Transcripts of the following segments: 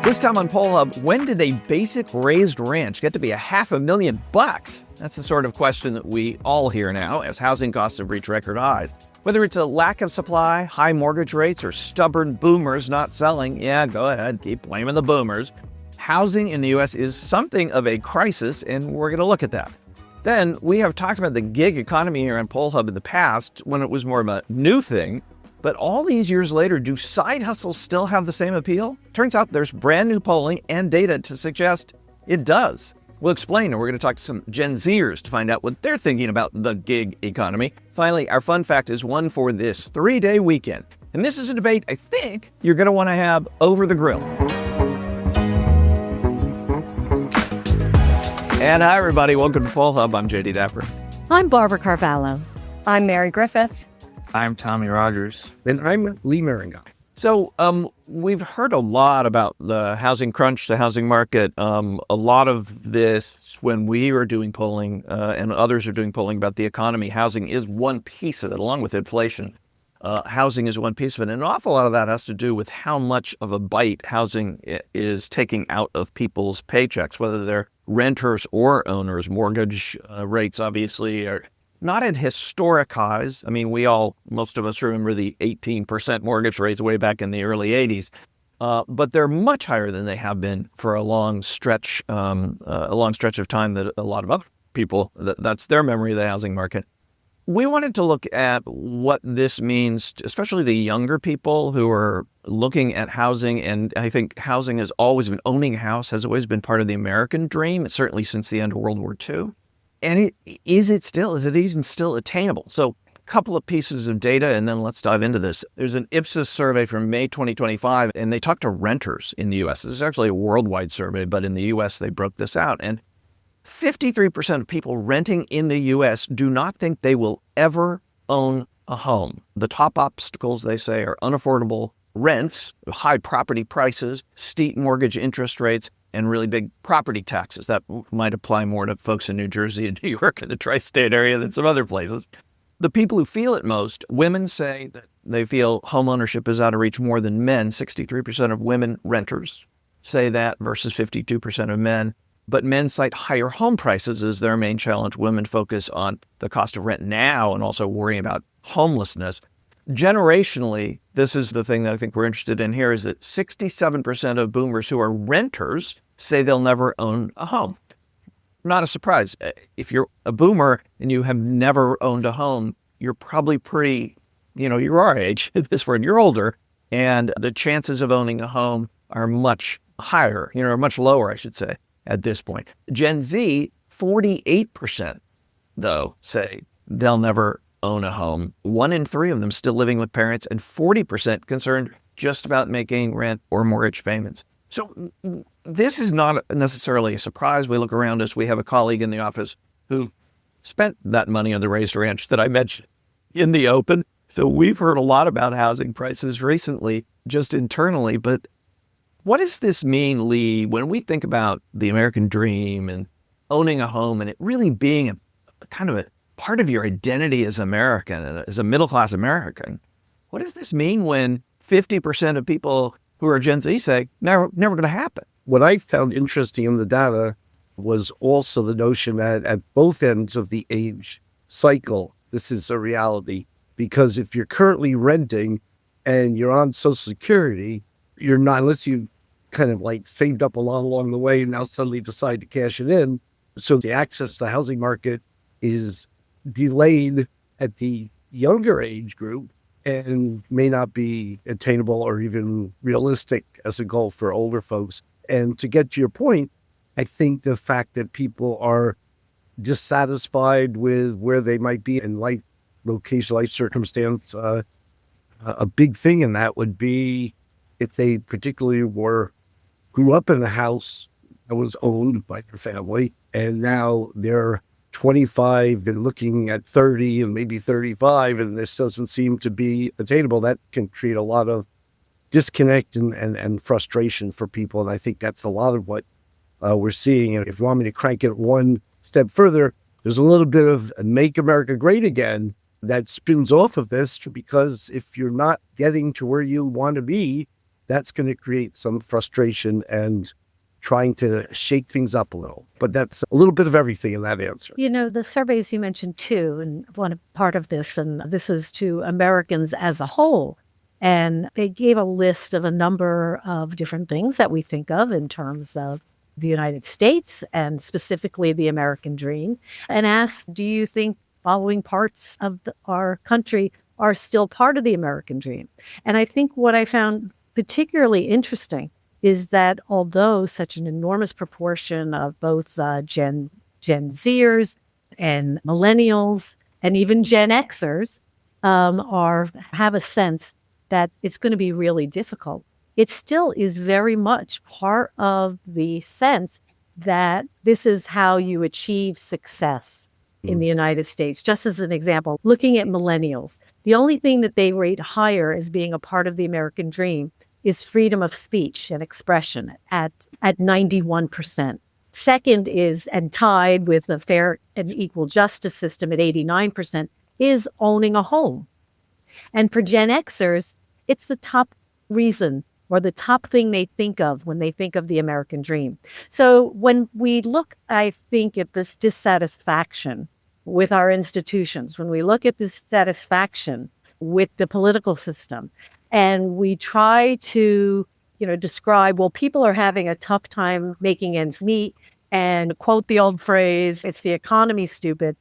This time on Poll Hub, when did a basic raised ranch get to be $500,000? That's the sort of question that we all hear now as housing costs have reached record highs. Whether it's a lack of supply, high mortgage rates, or stubborn boomers not selling, yeah, go ahead, keep blaming the boomers. Housing in the U.S. is something of a crisis, and we're going to look at that. Then we have talked about the gig economy here on Poll Hub in the past when it was more of a new thing. But all these years later, do side hustles still have the same appeal? Turns out there's brand new polling and data to suggest it does. We'll explain, and we're going to talk to some Gen Zers to find out what they're thinking about the gig economy. Finally, our fun fact is one for this 3-day weekend. And this is a debate I think you're going to want to have over the grill. And hi, everybody. Welcome to Poll Hub. I'm JD Dapper. I'm Barbara Carvalho. I'm Mary Griffith. I'm Tommy Rogers. And I'm Lee Maringoff. So we've heard a lot about the housing crunch, the housing market. A lot of this, when we are doing polling and others are doing polling about the economy, housing is one piece of it, along with inflation. Housing is one piece of it. And an awful lot of that has to do with how much of a bite housing is taking out of people's paychecks, whether they're renters or owners. Mortgage rates, obviously, are not at historic highs. I mean, most of us remember the 18% mortgage rates way back in the early 80s, but they're much higher than they have been for a long stretch of time that a lot of other people, that's their memory of the housing market. We wanted to look at what this means, especially the younger people who are looking at housing. And I think housing has always been, owning a house has always been part of the American dream, certainly since the end of World War II. And is it even still attainable? So a couple of pieces of data, and then let's dive into this. There's an Ipsos survey from May 2025, and they talked to renters in the U.S. This is actually a worldwide survey, but in the U.S. they broke this out. And 53% of people renting in the U.S. do not think they will ever own a home. The top obstacles, they say, are unaffordable rents, high property prices, steep mortgage interest rates, and really big property taxes. That might apply more to folks in New Jersey and New York and the tri-state area than some other places. The people who feel it most, women say that they feel homeownership is out of reach more than men. 63% of women renters say that versus 52% of men. But men cite higher home prices as their main challenge. Women focus on the cost of rent now and also worrying about homelessness. Generationally, this is the thing that I think we're interested in here, is that 67% of boomers who are renters say they'll never own a home. Not a surprise. If you're a boomer and you have never owned a home, you're probably you're our age at this point, you're older, and the chances of owning a home are much higher, or much lower, I should say, at this point. Gen Z, 48%, though, say they'll never own a home. 1 in 3 of them still living with parents, and 40% concerned just about making rent or mortgage payments. So this is not necessarily a surprise. We look around us. We have a colleague in the office who spent that money on the raised ranch that I mentioned in the open. So we've heard a lot about housing prices recently, just internally. But what does this mean, Lee, when we think about the American dream and owning a home and it really being a kind of a part of your identity as American and as a middle-class American? What does this mean when 50% of people who are Gen Z say, never going to happen? What I found interesting in the data was also the notion that at both ends of the age cycle, this is a reality. Because if you're currently renting and you're on Social Security, you're not, unless you kind of like saved up a lot along the way and now suddenly decide to cash it in. So the access to the housing market is delayed at the younger age group and may not be attainable or even realistic as a goal for older folks. And to get to your point, I think the fact that people are dissatisfied with where they might be in life, location, life circumstance, a big thing in that would be if they particularly grew up in a house that was owned by their family, and now they're 25 and looking at 30 and maybe 35, and this doesn't seem to be attainable. That can create a lot of disconnect and frustration for people. And I think that's a lot of what we're seeing. And if you want me to crank it one step further, there's a little bit of Make America Great Again that spins off of this, because if you're not getting to where you want to be, that's going to create some frustration and trying to shake things up a little. But that's a little bit of everything in that answer. You know, the surveys you mentioned too, and one part of this, and this was to Americans as a whole. And they gave a list of a number of different things that we think of in terms of the United States and specifically the American dream, and asked, do you think following parts of our country are still part of the American dream? And I think what I found particularly interesting is that although such an enormous proportion of both Gen Zers and millennials and even Gen Xers have a sense that it's going to be really difficult, it still is very much part of the sense that this is how you achieve success in the United States. Just as an example, looking at millennials, the only thing that they rate higher as being a part of the American dream is freedom of speech and expression at 91%. Second is, and tied with a fair and equal justice system at 89%, is owning a home. And for Gen Xers, it's the top reason or the top thing they think of when they think of the American dream. So when we look, I think, at this dissatisfaction with our institutions, when we look at this dissatisfaction with the political system, and we try to, describe, well, people are having a tough time making ends meet, and quote the old phrase, it's the economy, stupid.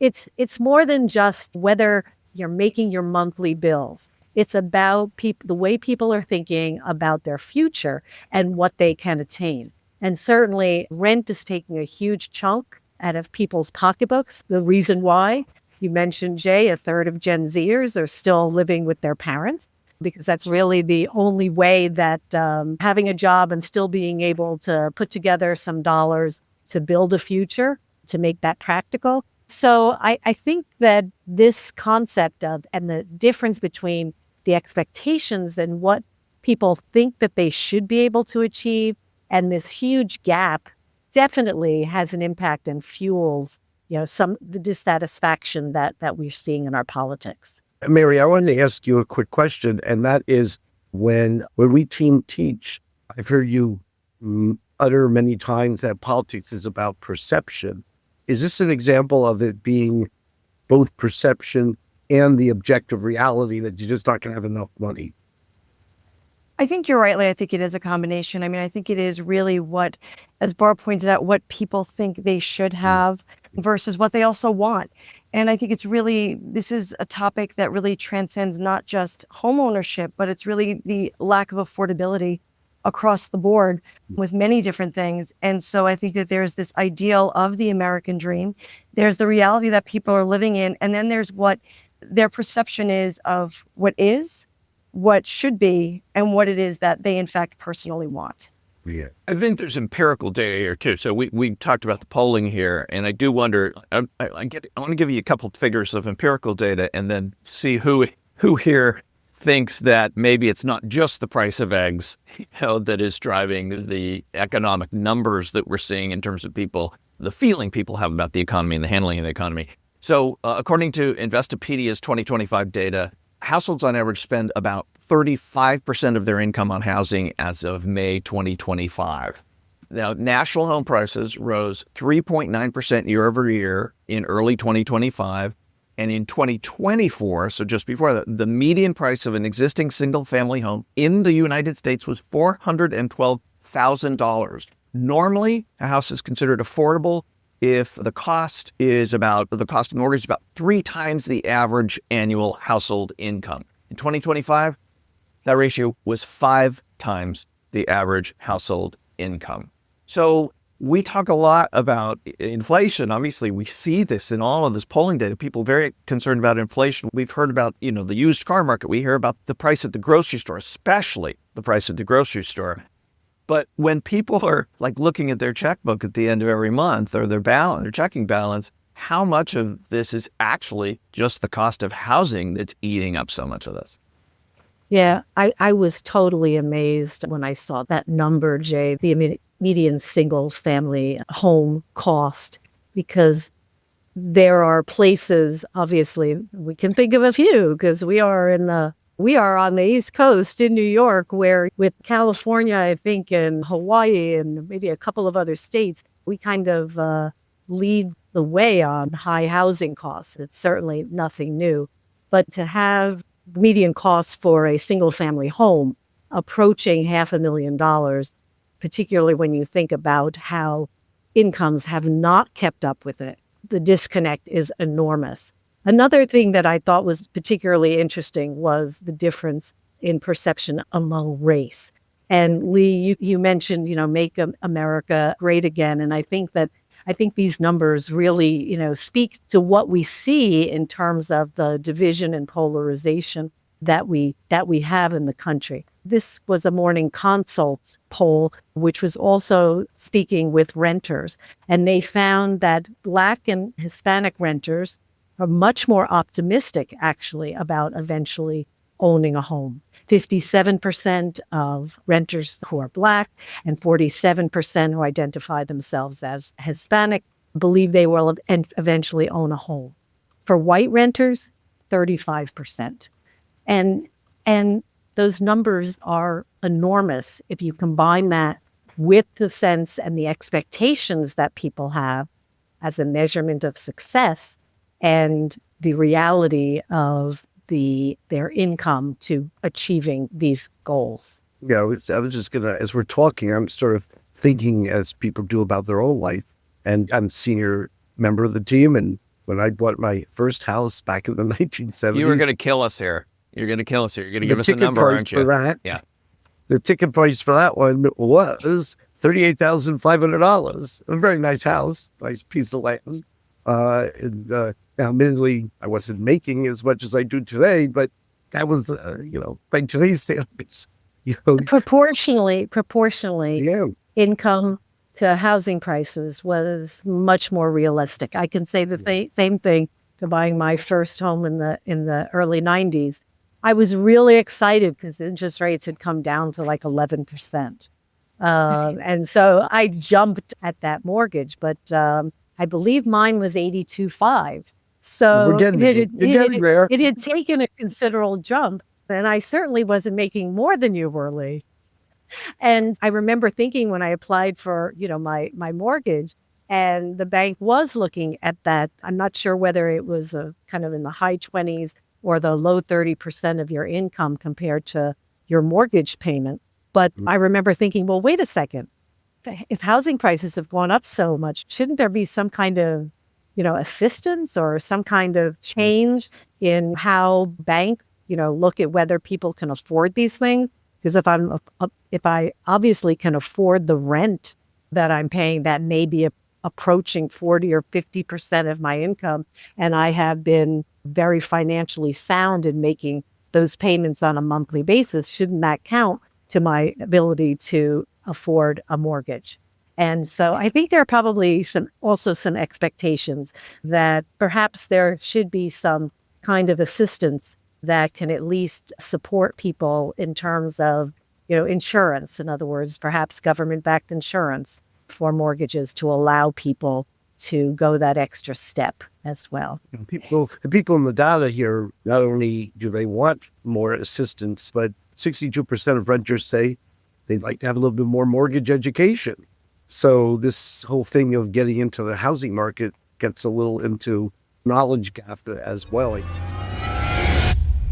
It's more than just whether you're making your monthly bills. It's about the way people are thinking about their future and what they can attain. And certainly rent is taking a huge chunk out of people's pocketbooks. The reason why, you mentioned, Jay, a third of Gen Zers are still living with their parents, because that's really the only way that having a job and still being able to put together some dollars to build a future, to make that practical. So I think that this concept of, and the difference between the expectations and what people think that they should be able to achieve, and this huge gap definitely has an impact and fuels, the dissatisfaction that we're seeing in our politics. Mary, I wanted to ask you a quick question, and that is when we teach, I've heard you utter many times that politics is about perception. Is this an example of it being both perception and the objective reality that you're just not going to have enough money? I think you're right, Lee. I think it is a combination. I mean, I think it is really what, as Barb pointed out, what people think they should have versus what they also want. And I think this is a topic that really transcends not just home ownership, but it's really the lack of affordability across the board with many different things. And so I think that there's this ideal of the American dream. There's the reality that people are living in, and then there's what their perception is of what is, what should be, and what it is that they in fact personally want. Yeah. I think there's empirical data here too. So we talked about the polling here, and I do wonder. I want to give you a couple of figures of empirical data, and then see who here thinks that maybe it's not just the price of eggs, that is driving the economic numbers that we're seeing in terms of people, the feeling people have about the economy and the handling of the economy. So according to Investopedia's 2025 data, households on average spend about 35% of their income on housing as of May 2025. Now, national home prices rose 3.9% year over year in early 2025. And in 2024, so just before that, the median price of an existing single-family home in the United States was $412,000. Normally, a house is considered affordable if the cost of mortgage is about 3 times the average annual household income. In 2025, that ratio was 5 times the average household income. So we talk a lot about inflation. Obviously, we see this in all of this polling data. People very concerned about inflation. We've heard about, the used car market. We hear about the price at the grocery store, especially the price at the grocery store. But when people are looking at their checkbook at the end of every month, or their checking balance, how much of this is actually just the cost of housing that's eating up so much of this? Yeah, I was totally amazed when I saw that number, Jay, the median single family home cost, because there are places, obviously, we can think of a few because we are in the We are on the East Coast in New York, where with California, I think, and Hawaii and maybe a couple of other states, we kind of lead the way on high housing costs. It's certainly nothing new. But to have median costs for a single family home approaching $500,000, particularly when you think about how incomes have not kept up with it, the disconnect is enormous. Another thing that I thought was particularly interesting was the difference in perception among race. And Lee, you mentioned, make America great again. And I think these numbers really, speak to what we see in terms of the division and polarization that we have in the country. This was a Morning Consult poll, which was also speaking with renters. And they found that Black and Hispanic renters are much more optimistic, actually, about eventually owning a home. 57% of renters who are Black and 47% who identify themselves as Hispanic believe they will eventually own a home. For white renters, 35%. And those numbers are enormous if you combine that with the sense and the expectations that people have as a measurement of success and the reality of their income to achieving these goals. Yeah, I was just gonna, as we're talking, I'm sort of thinking as people do about their own life. And I'm a senior member of the team. And when I bought my first house back in the 1970s, You were going to kill us here. You're going to kill us here. You're going to give us a number, aren't you? Yeah. The ticket price for that one was $38,500. A very nice house, nice piece of land. Now, admittedly, I wasn't making as much as I do today, but that was, by today's standards, Proportionally, yeah. income to housing prices was much more realistic. I can say the same thing to buying my first home in the early 90s. I was really excited because interest rates had come down to like 11%. And so I jumped at that mortgage, but I believe mine was 82.5. So it had taken a considerable jump, and I certainly wasn't making more than you were, Lee. And I remember thinking when I applied for, my mortgage, and the bank was looking at that. I'm not sure whether it was kind of in the high 20s or the low 30% of your income compared to your mortgage payment. But I remember thinking, well, wait a second. If housing prices have gone up so much, shouldn't there be some kind of, assistance or some kind of change in how banks, look at whether people can afford these things? Because if I obviously can afford the rent that I'm paying, that may be approaching 40 or 50% of my income, and I have been very financially sound in making those payments on a monthly basis, shouldn't that count to my ability to afford a mortgage? And so I think there are probably some expectations that perhaps there should be some kind of assistance that can at least support people in terms of, insurance. In other words, perhaps government-backed insurance for mortgages to allow people to go that extra step as well. People in the data here, not only do they want more assistance, but 62% of renters say they'd like to have a little bit more mortgage education. So this whole thing of getting into the housing market gets a little into knowledge gap as well.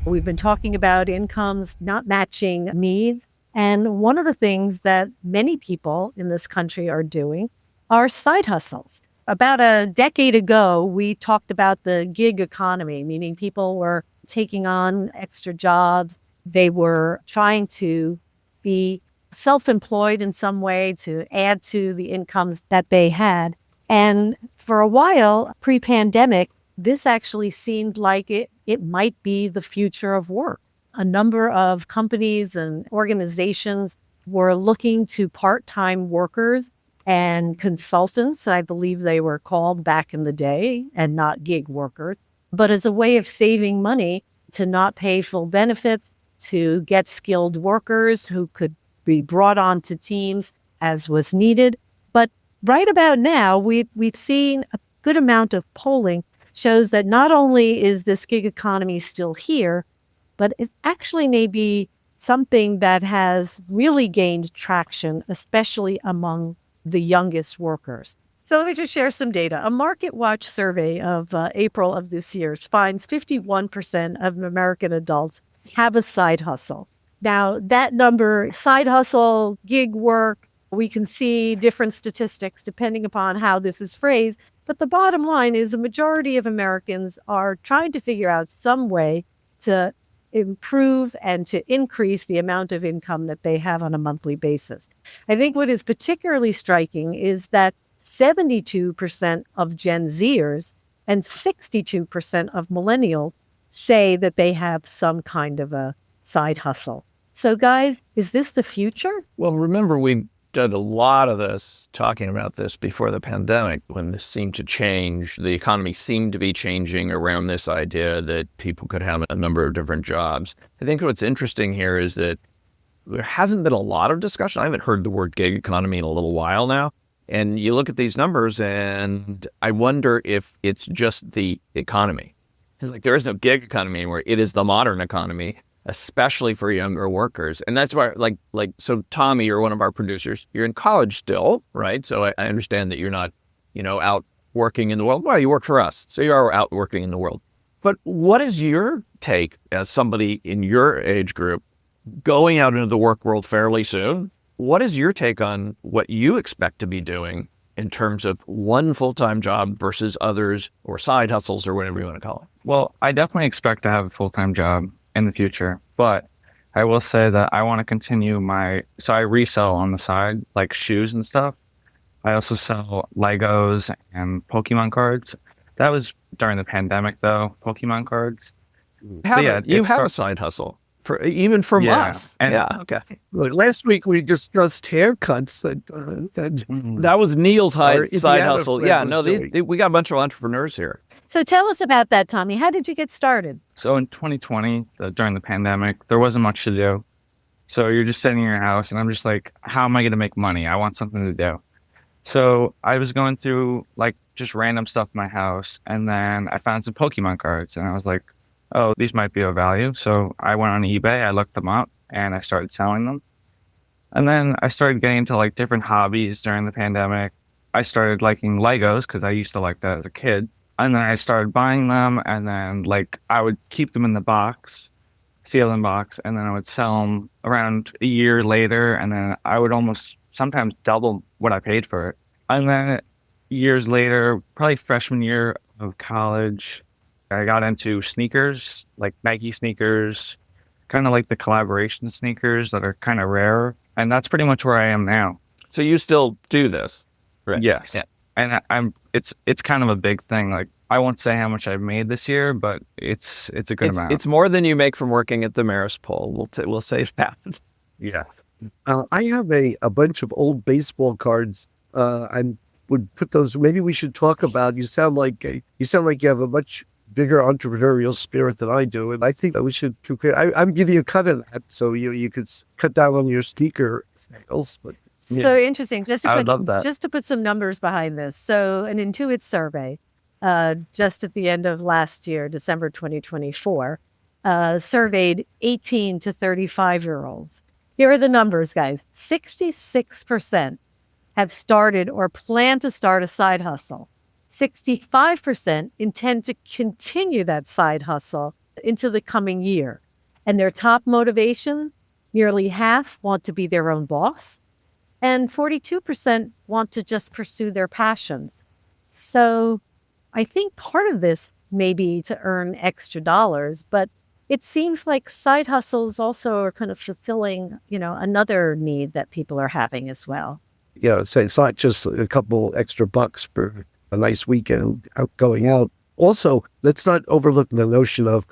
We've been talking about incomes not matching needs. And one of the things that many people in this country are doing are side hustles. About a decade ago, we talked about the gig economy, meaning people were taking on extra jobs. They were trying to be self-employed in some way to add to the incomes that they had. And for a while, pre-pandemic, this actually seemed like it might be the future of work. A number of companies and organizations were looking to part-time workers and consultants, I believe they were called back in the day, and not gig workers, but as a way of saving money to not pay full benefits, to get skilled workers who could be brought onto teams as was needed. But right about now, we've seen a good amount of polling shows that not only is this gig economy still here, but it actually may be something that has really gained traction, especially among the youngest workers. So let me just share some data. A Market Watch survey of April of this year finds 51% of American adults have a side hustle. Now, that number, side hustle, gig work, we can see different statistics depending upon how this is phrased. But the bottom line is a majority of Americans are trying to figure out some way to improve and to increase the amount of income that they have on a monthly basis. I think what is particularly striking is that 72% of Gen Zers and 62% of millennials say that they have some kind of a side hustle. So guys, is this the future? Well, remember, we did a lot of this, talking about this before the pandemic, when this seemed to change. The economy seemed to be changing around this idea that people could have a number of different jobs. I think what's interesting here is that there hasn't been a lot of discussion. I haven't heard the word gig economy in a little while now. And you look at these numbers, and I wonder if it's just the economy. It's like there is no gig economy anymore. It is the modern economy, especially for younger workers. And that's why, so Tommy, you're one of our producers. You're in college still, right? So I understand that you're not, out working in the world. Well, you work for us, so you are out working in the world. But what is your take as somebody in your age group going out into the work world fairly soon? What is your take on what you expect to be doing in terms of one full-time job versus others, or side hustles, or whatever you want to call it? Well, I definitely expect to have a full-time job in the future, but I will say that I want to continue so I resell on the side, like shoes and stuff. I also sell Legos and Pokemon cards. That was during the pandemic though, Pokemon cards. You have a side hustle, even from us. And okay. Look, last week we discussed haircuts. That was Neil's side hustle. Yeah, no, we got a bunch of entrepreneurs here. So tell us about that, Tommy. How did you get started? So in 2020, during the pandemic, there wasn't much to do. So you're just sitting in your house, and I'm just like, how am I going to make money? I want something to do. So I was going through just random stuff in my house, and then I found some Pokemon cards, and I was like, oh, these might be of value. So I went on eBay, I looked them up, and I started selling them. And then I started getting into different hobbies during the pandemic. I started liking Legos because I used to like that as a kid. And then I started buying them, and then I would keep them in the box, seal in box, and then I would sell them around a year later, and then I would almost sometimes double what I paid for it. And then years later, probably freshman year of college, I got into sneakers, like Nike sneakers, kind of like the collaboration sneakers that are kind of rare. And that's pretty much where I am now. So you still do this, right? Yes. Yeah. And it's kind of a big thing. I won't say how much I've made this year, but it's a good amount. It's more than you make from working at the Marist Poll. We'll say that. Yeah. I have a bunch of old baseball cards. I would put those. Maybe we should talk about. You sound like you have a much bigger entrepreneurial spirit than I do, and I think that we should compare. I'm giving you a cut of that, so you could cut down on your sneaker sales. But so interesting. I would love that. Just to put some numbers behind this. So an Intuit survey, just at the end of last year, December 2024, surveyed 18 to 35-year-olds. Here are the numbers, guys. 66% have started or plan to start a side hustle. 65% intend to continue that side hustle into the coming year. And their top motivation, nearly half want to be their own boss, and 42% want to just pursue their passions. So I think part of this may be to earn extra dollars, but it seems like side hustles also are kind of fulfilling, another need that people are having as well. So it's not just a couple extra bucks for a nice weekend going out. Also, let's not overlook the notion of,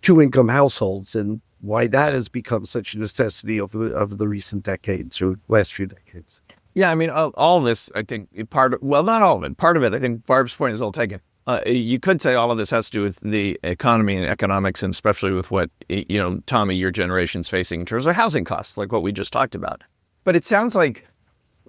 two-income households and why that has become such a necessity over the recent decades or last few decades. Yeah, I mean, all of this, I think, not all of it. Part of it, I think Barb's point is well taken. You could say all of this has to do with the economy and economics, and especially with what, Tommy, your generation's facing in terms of housing costs, like what we just talked about. But it sounds like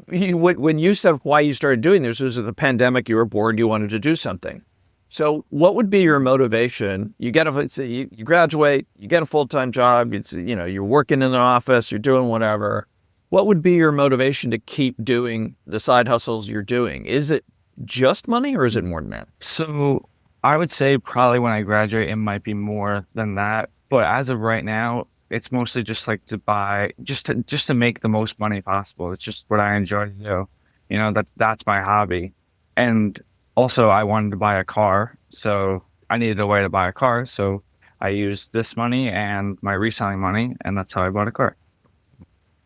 when you said why you started doing this, was the pandemic, you were bored, you wanted to do something. So what would be your motivation? You get you graduate, you get a full-time job, you're working in the office, you're doing whatever. What would be your motivation to keep doing the side hustles you're doing? Is it just money or is it more than that? So I would say probably when I graduate, it might be more than that. But as of right now, it's mostly just like to buy, just to make the most money possible. It's just what I enjoy to do. That's my hobby. And also I wanted to buy a car. So I needed a way to buy a car. So I used this money and my reselling money, and that's how I bought a car.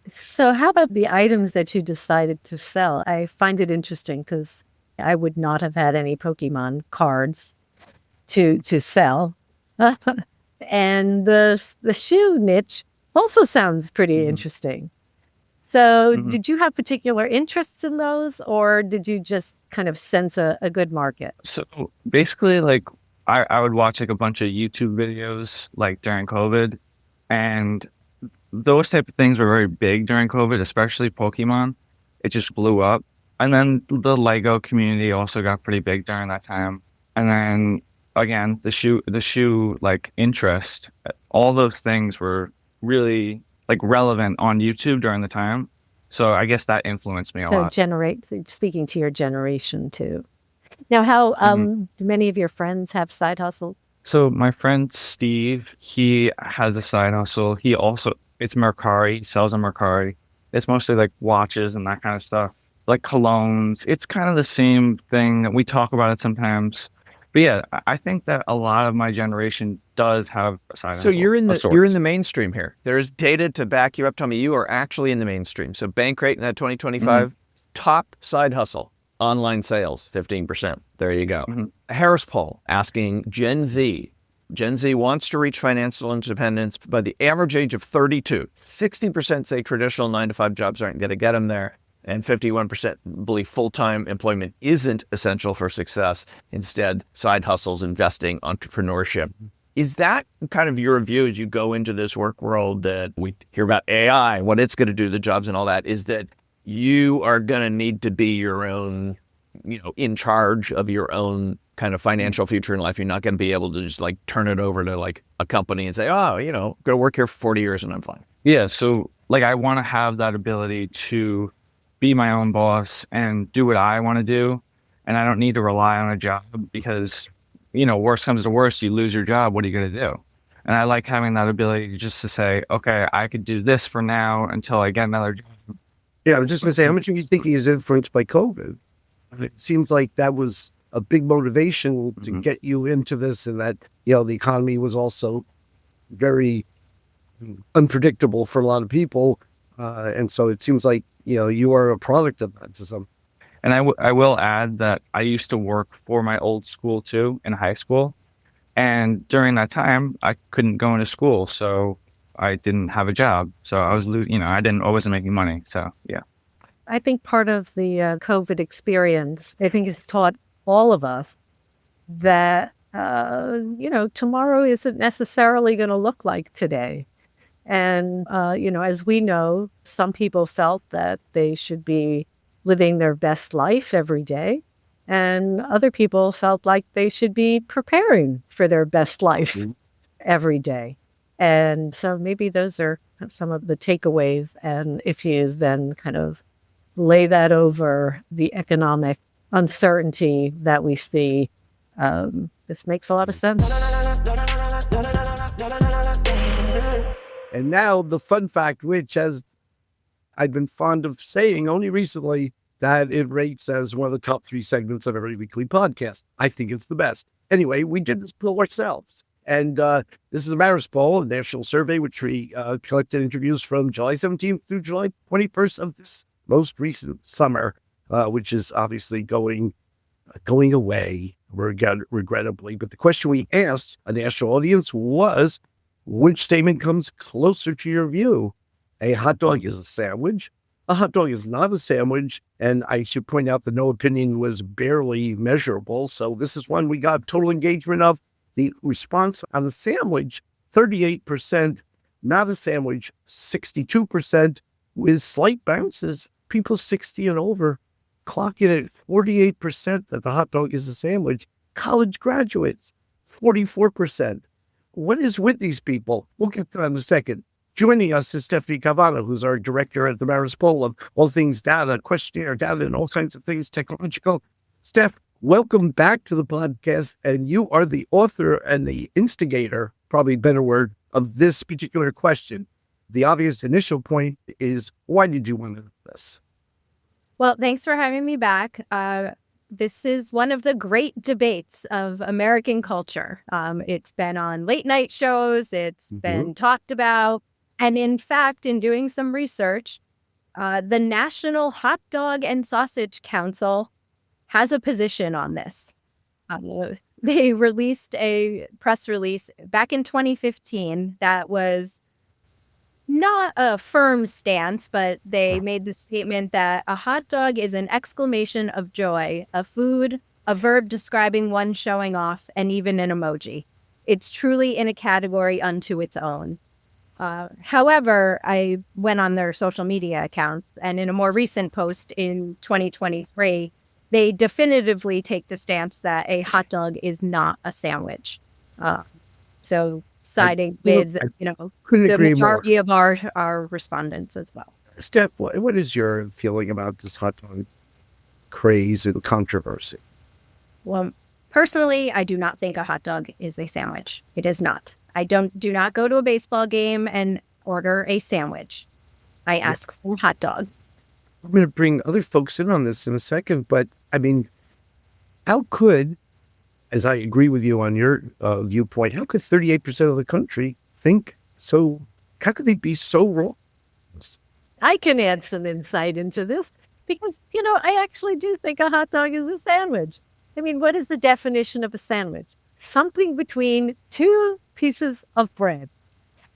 So, how about the items that you decided to sell? I find it interesting because I would not have had any Pokemon cards to sell. And the shoe niche also sounds pretty interesting. So, did you have particular interests in those, or did you just kind of sense a good market? So basically, like I would watch like a bunch of YouTube videos like during COVID, and those type of things were very big during COVID, especially Pokemon. It just blew up. And then the Lego community also got pretty big during that time. And then again, the shoe like interest, all those things were really like relevant on YouTube during the time. So I guess that influenced me a lot. Speaking to your generation too. Now, how do many of your friends have side hustle? So my friend Steve, he has a side hustle. It's Mercari. He sells on Mercari. It's mostly like watches and that kind of stuff, like colognes. It's kind of the same thing. We talk about it sometimes. But yeah, I think that a lot of my generation does have a side hustle. So you're in the mainstream here. There's data to back you up, Tommy. You are actually in the mainstream. So Bankrate in that 2025 top side hustle, online sales, 15%. There you go. A Harris poll asking Gen Z. Gen Z wants to reach financial independence by the average age of 32. 60% say traditional 9-to-5 jobs aren't going to get them there. And 51% believe full-time employment isn't essential for success. Instead, side hustles, investing, entrepreneurship. Is that kind of your view as you go into this work world that we hear about AI, what it's going to do to the jobs and all that, is that you are going to need to be your own, in charge of your own kind of financial future in life? You're not going to be able to just like turn it over to like a company and say, go to work here for 40 years and I'm fine. Yeah. So like I want to have that ability to be my own boss and do what I want to do. And I don't need to rely on a job because, worst comes to worst, you lose your job. What are you going to do? And I like having that ability just to say, okay, I could do this for now until I get another job. Yeah, I was just going to say, how much do you think is influenced by COVID? It seems like that was a big motivation to get you into this, and that, the economy was also very unpredictable for a lot of people. And so it seems like, you are a product of that to some. And I will add that I used to work for my old school too in high school. And during that time, I couldn't go into school. So I didn't have a job. So I was, I wasn't making money. So, yeah. I think part of the COVID experience, I think it's taught all of us that, tomorrow isn't necessarily going to look like today. And, as we know, some people felt that they should be living their best life every day. And other people felt like they should be preparing for their best life every day. And so maybe those are some of the takeaways. And if you then kind of lay that over the economic uncertainty that we see, this makes a lot of sense. And now the fun fact, which as I've been fond of saying only recently, that it rates as one of the top 3 segments of every weekly podcast. I think it's the best. Anyway, we did this poll ourselves. And this is a Harris poll, a national survey, which we collected interviews from July 17th through July 21st of this most recent summer, which is obviously going away, regrettably. But the question we asked a national audience was, which statement comes closer to your view? A hot dog is a sandwich. A hot dog is not a sandwich. And I should point out the no opinion was barely measurable. So this is one we got total engagement of. The response on the sandwich, 38%, not a sandwich, 62%, with slight bounces. People 60 and over clocking at 48% that the hot dog is a sandwich. college graduates, 44%. What is with these people? We'll get to that in a second. Joining us is Stephanie Cavano, who's our director at the Maris Poll of all things data, questionnaire data, and all kinds of things technological. Steph, welcome back to the podcast. And you are the author and the instigator, probably a better word, of this particular question. The obvious initial point is, why did you want to do this? Well, thanks for having me back. This is one of the great debates of American culture. It's been on late night shows. It's been talked about. And in fact, in doing some research, the National Hot Dog and Sausage Council has a position on this. They released a press release back in 2015 that was not a firm stance, but they made the statement that a hot dog is an exclamation of joy, a food, a verb describing one showing off, and even an emoji. It's truly in a category unto its own. However, I went on their social media accounts, and in a more recent post in 2023, they definitively take the stance that a hot dog is not a sandwich. So siding with, the majority of our respondents as well. Steph, what is your feeling about this hot dog craze and controversy? Well, personally, I do not think a hot dog is a sandwich. It is not. I do not go to a baseball game and order a sandwich. I ask for a hot dog. I'm going to bring other folks in on this in a second, but I mean, how could, as I agree with you on your viewpoint, how could 38% of the country think so? How could they be so wrong? I can add some insight into this because, I actually do think a hot dog is a sandwich. I mean, what is the definition of a sandwich? Something between two pieces of bread.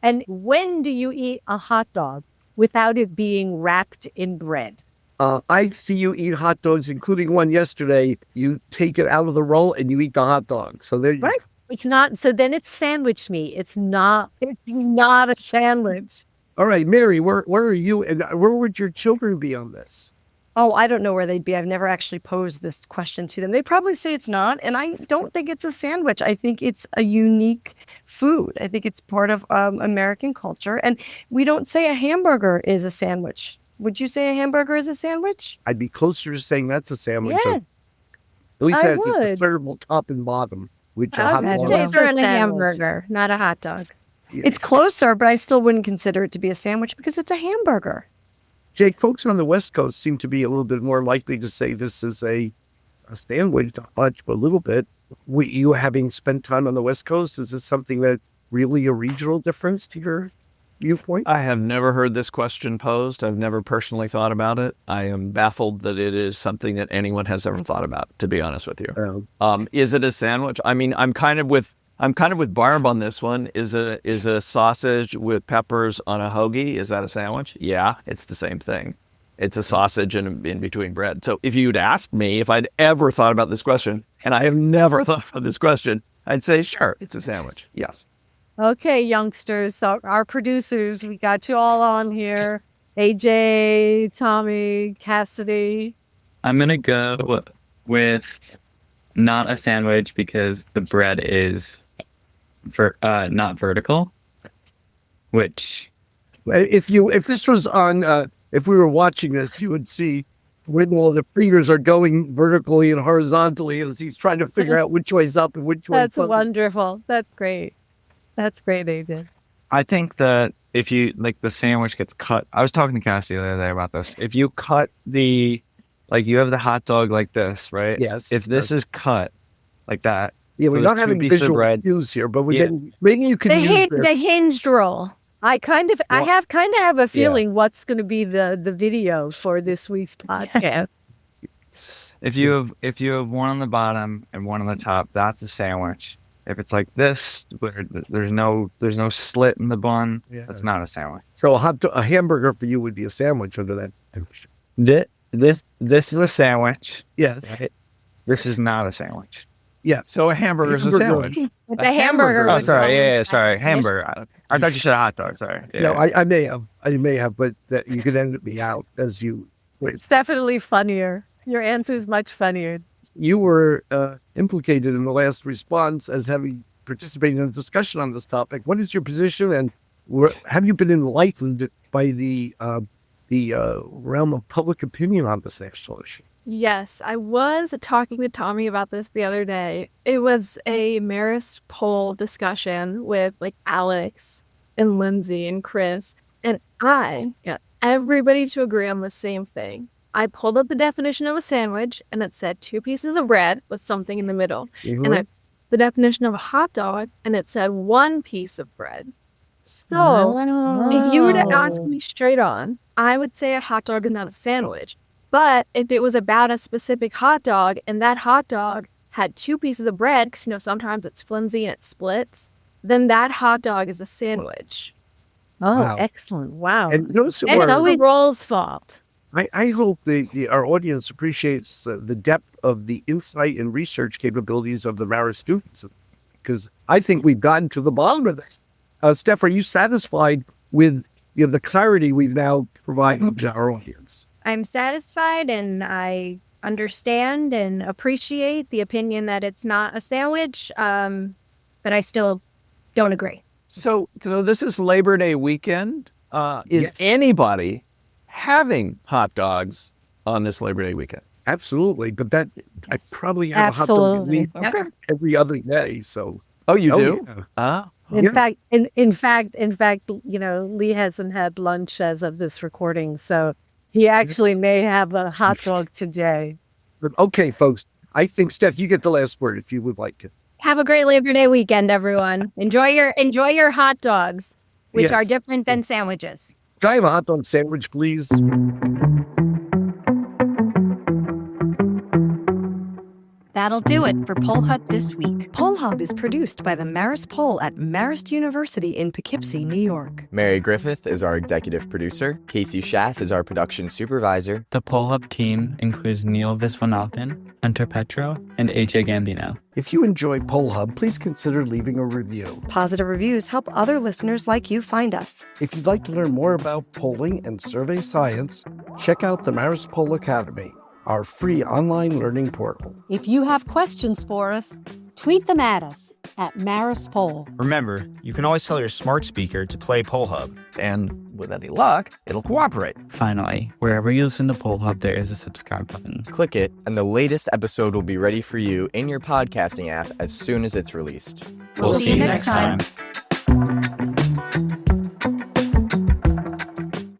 And when do you eat a hot dog without it being wrapped in bread? I see you eat hot dogs, including one yesterday. You take it out of the roll and you eat the hot dog. So there you go. It's not. So then it's sandwich meat. It's not a sandwich. All right, Mary, where are you? And where would your children be on this? Oh, I don't know where they'd be. I've never actually posed this question to them. They'd probably say it's not. And I don't think it's a sandwich. I think it's a unique food. I think it's part of American culture. And we don't say a hamburger is a sandwich. Would you say a hamburger is a sandwich? I'd be closer to saying that's a sandwich. Yeah, At least I has a would. preferable top and bottom, which a I hot would dog say is. they're in a Sandwich. hamburger, not a hot dog. It's closer, but I still wouldn't consider it to be a sandwich because it's a hamburger. Jake, folks on the West Coast seem to be a little bit more likely to say this is a sandwich, not much, but a little bit. You having spent time on the West Coast, is this something that really a regional difference to your viewpoint? I have never heard this question posed. I've never personally thought about it. I am baffled that it is something that anyone has ever thought about, to be honest with you. Is it a sandwich? I mean, I'm kind of with Barb on this one. Is a sausage with peppers on a hoagie, is that a sandwich? Yeah, it's the same thing. It's a sausage in between bread. So if you'd asked me if I'd ever thought about this question, and I have never thought about this question, I'd say, sure, it's a sandwich. Yes. Okay, youngsters. So our producers, we got you all on here. AJ, Tommy, Cassidy. I'm going to go with not a sandwich because the bread is not vertical, which... If this was on, if we were watching this, you would see when all the fingers are going vertically and horizontally as he's trying to figure out which way's up and which way's That's wonderful. That's great. That's great, AJ. I think that if you, the sandwich gets cut, I was talking to Cassie the other day about this. If you cut you have the hot dog like this, right? Yes. If this is cut like that. Yeah, we're those not two having pieces of visual bread. cues here, but maybe you can use The hinged roll. I have a feeling what's going to be the video for this week's podcast. If you have one on the bottom and one on the top, that's a sandwich. If it's like this, where there's no slit in the bun, that's not a sandwich. So a hamburger for you would be a sandwich under that. This is a sandwich. Yes. Right? This is not a sandwich. Yeah. So a hamburger is a sandwich. The hamburger. Oh, was sorry. wrong. Yeah, sorry. Hamburger. I thought you said a hot dog. Sorry. Yeah. No, I may have, but that you could end me out as you. It's definitely funnier. Your answer's much funnier. You were implicated in the last response as having participated in a discussion on this topic. What is your position, and have you been enlightened by the realm of public opinion on this national issue? Yes, I was talking to Tommy about this the other day. It was a Marist poll discussion with like Alex and Lindsay and Chris, and I got everybody to agree on the same thing. I pulled up the definition of a sandwich, and it said 2 pieces of bread with something in the middle. Mhm. And the definition of a hot dog, and it said 1 piece of bread. So if you were to ask me straight on, I would say a hot dog is not a sandwich. But if it was about a specific hot dog, and that hot dog had 2 pieces of bread, because, sometimes it's flimsy and it splits, then that hot dog is a sandwich. Oh, Wow. excellent. Wow. And those who And it's are, always roll's fault. I hope our audience appreciates the depth of the insight and research capabilities of the Marist students, because I think we've gotten to the bottom of this. Steph, are you satisfied with the clarity we've now provided to our audience? I'm satisfied, and I understand and appreciate the opinion that it's not a sandwich, but I still don't agree. So this is Labor Day weekend. Is Yes. anybody having hot dogs on this Labor Day weekend? Absolutely, but I probably have a hot dog at Absolutely. least every other day. So Oh, you do? yeah. Ah, In Yeah. fact, Lee hasn't had lunch as of this recording, so he actually may have a hot dog today. But okay, folks, I think Steph, you get the last word if you would like it. Have a great Labor Day weekend, everyone. Enjoy your hot dogs, which Yes. are different than sandwiches. Can I have a hot dog sandwich, please? That'll do it for Poll Hut this week. Poll Hub is produced by the Marist Poll at Marist University in Poughkeepsie, New York. Mary Griffith is our executive producer. Casey Schaff is our production supervisor. The Poll Hub team includes Neil Viswanathan, Hunter Petro, and AJ Gambino. If you enjoy Poll Hub, please consider leaving a review. Positive reviews help other listeners like you find us. If you'd like to learn more about polling and survey science, check out the Marist Poll Academy, our free online learning portal. If you have questions for us, tweet them at us at Marist Poll. Remember, you can always tell your smart speaker to play Poll Hub. and with any luck, it'll cooperate. Finally, wherever you listen to Poll Hub, there is a subscribe button. Click it, and the latest episode will be ready for you in your podcasting app as soon as it's released. We'll see you next time.